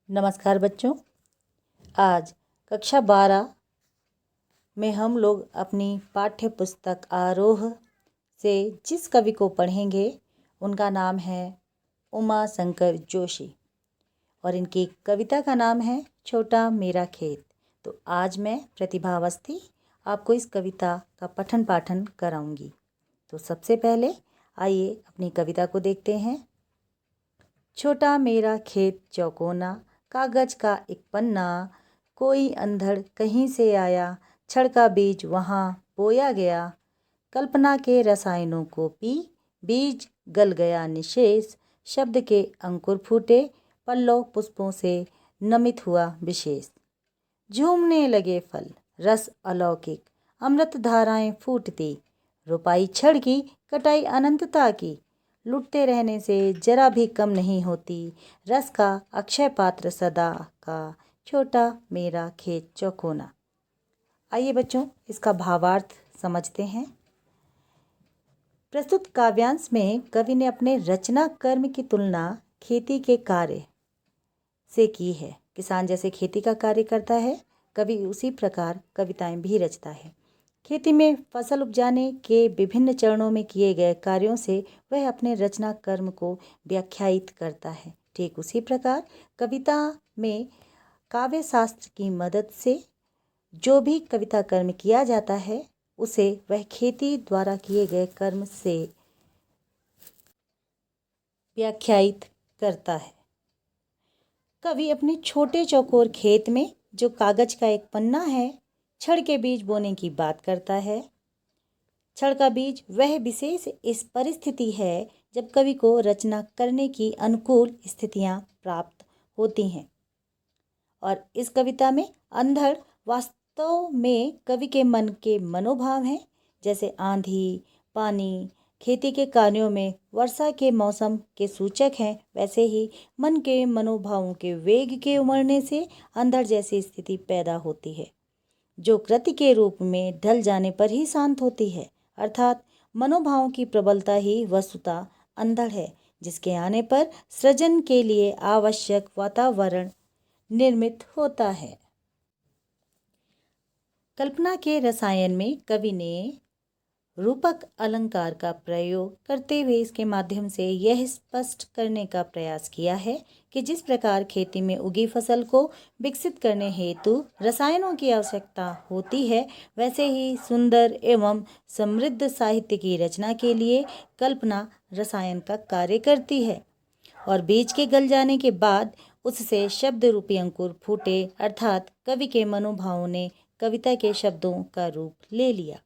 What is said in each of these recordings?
नमस्कार बच्चों। आज कक्षा 12 में हम लोग अपनी पाठ्य पुस्तक आरोह से जिस कवि को पढ़ेंगे उनका नाम है उमा शंकर जोशी और इनकी कविता का नाम है छोटा मेरा खेत। तो आज मैं प्रतिभा अवस्थी आपको इस कविता का पठन पाठन कराऊंगी। तो सबसे पहले आइए अपनी कविता को देखते हैं। छोटा मेरा खेत चौकोना, कागज का एक पन्ना, कोई अंधड़ कहीं से आया, छड़ का बीज वहाँ बोया गया। कल्पना के रसायनों को पी, बीज गल गया निशेष, शब्द के अंकुर फूटे, पल्लव पुष्पों से नमित हुआ विशेष। झूमने लगे फल, रस अलौकिक, अमृत धाराएं फूटती, रुपाई छड़ की, कटाई अनंतता की, लुटते रहने से जरा भी कम नहीं होती, रस का अक्षय पात्र सदा का, छोटा मेरा खेत चौकोना। आइए बच्चों इसका भावार्थ समझते हैं। प्रस्तुत काव्यांश में कवि ने अपने रचना कर्म की तुलना खेती के कार्य से की है। किसान जैसे खेती का कार्य करता है, कवि उसी प्रकार कविताएं भी रचता है। खेती में फसल उपजाने के विभिन्न चरणों में किए गए कार्यों से वह अपने रचना कर्म को व्याख्यायित करता है। ठीक उसी प्रकार कविता में काव्य शास्त्र की मदद से जो भी कविता कर्म किया जाता है उसे वह खेती द्वारा किए गए कर्म से व्याख्यायित करता है। कवि अपने छोटे चौकोर खेत में जो कागज का एक पन्ना है, छड़ के बीज बोने की बात करता है। छड़ का बीज वह विशेष इस परिस्थिति है जब कवि को रचना करने की अनुकूल स्थितियां प्राप्त होती हैं। और इस कविता में अंधड़ वास्तव में कवि के मन के मनोभाव हैं। जैसे आंधी, पानी खेती के कार्यों में वर्षा के मौसम के सूचक हैं, वैसे ही मन के मनोभावों के वेग के उमड़ने से अंधड़ जैसी स्थिति पैदा होती है, जो कृति के रूप में ढल जाने पर ही शांत होती है। अर्थात मनोभावों की प्रबलता ही वस्तुतः अंधड़ है, जिसके आने पर सृजन के लिए आवश्यक वातावरण निर्मित होता है। कल्पना के रसायन में कवि ने रूपक अलंकार का प्रयोग करते हुए इसके माध्यम से यह स्पष्ट करने का प्रयास किया है कि जिस प्रकार खेती में उगी फसल को विकसित करने हेतु रसायनों की आवश्यकता होती है, वैसे ही सुंदर एवं समृद्ध साहित्य की रचना के लिए कल्पना रसायन का कार्य करती है। और बीज के गल जाने के बाद उससे शब्द रूपी अंकुर फूटे, अर्थात कवि के मनोभावों ने कविता के शब्दों का रूप ले लिया।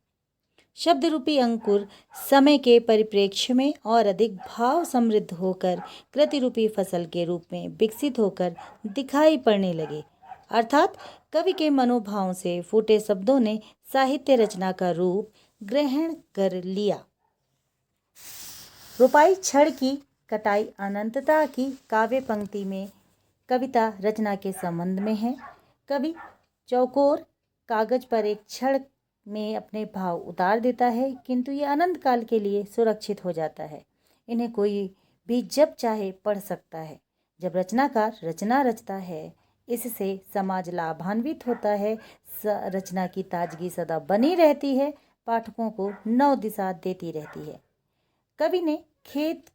शब्द रूपी अंकुर समय के परिप्रेक्ष्य में और अधिक भाव समृद्ध होकर कृति रूपी फसल के रूप में विकसित होकर दिखाई पड़ने लगे। अर्थात कवि के मनोभावों से फूटे शब्दों ने साहित्य रचना का रूप ग्रहण कर लिया। रुपाई छड़ की, कटाई अनंतता की काव्य पंक्ति में कविता रचना के संबंध में है। कवि चौकोर कागज पर एक छड़ में अपने भाव उतार देता है, किंतु ये अनंत काल के लिए सुरक्षित हो जाता है। इन्हें कोई भी जब चाहे पढ़ सकता है। जब रचनाकार रचना रचता है, इससे समाज लाभान्वित होता है, रचना की ताजगी सदा बनी रहती है, पाठकों को नव दिशा देती रहती है। कवि ने खेत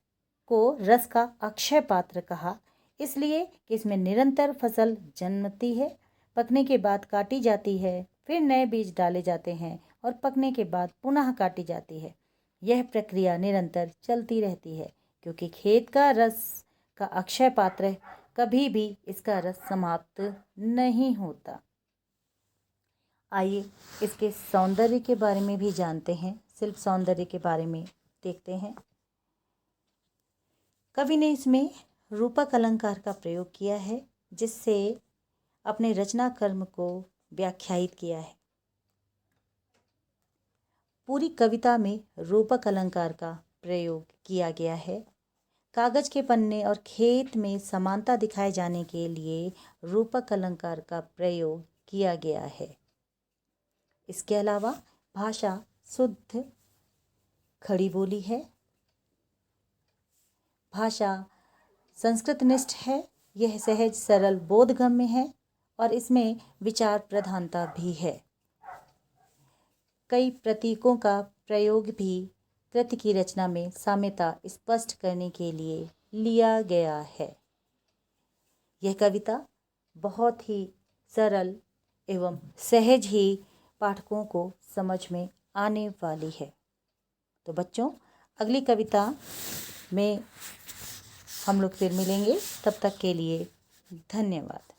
को रस का अक्षय पात्र कहा, इसलिए कि इसमें निरंतर फसल जन्मती है, पकने के बाद काटी जाती है, फिर नए बीज डाले जाते हैं और पकने के बाद पुनः काटी जाती है। यह प्रक्रिया निरंतर चलती रहती है, क्योंकि खेत का रस का अक्षय पात्र है, कभी भी इसका रस समाप्त नहीं होता। आइए इसके सौंदर्य के बारे में भी जानते हैं, शिल्प सौंदर्य के बारे में देखते हैं। कवि ने इसमें रूपक अलंकार का प्रयोग किया है, जिससे अपने रचना कर्म को व्याख्यायित किया है। पूरी कविता में रूपक अलंकार का प्रयोग किया गया है। कागज के पन्ने और खेत में समानता दिखाए जाने के लिए रूपक अलंकार का प्रयोग किया गया है। इसके अलावा भाषा शुद्ध खड़ी बोली है, भाषा संस्कृतनिष्ठ है, यह सहज सरल बोधगम्य है और इसमें विचार प्रधानता भी है। कई प्रतीकों का प्रयोग भी कृति की रचना में साम्यता स्पष्ट करने के लिए लिया गया है। यह कविता बहुत ही सरल एवं सहज ही पाठकों को समझ में आने वाली है। तो बच्चों, अगली कविता में हम लोग फिर मिलेंगे। तब तक के लिए धन्यवाद।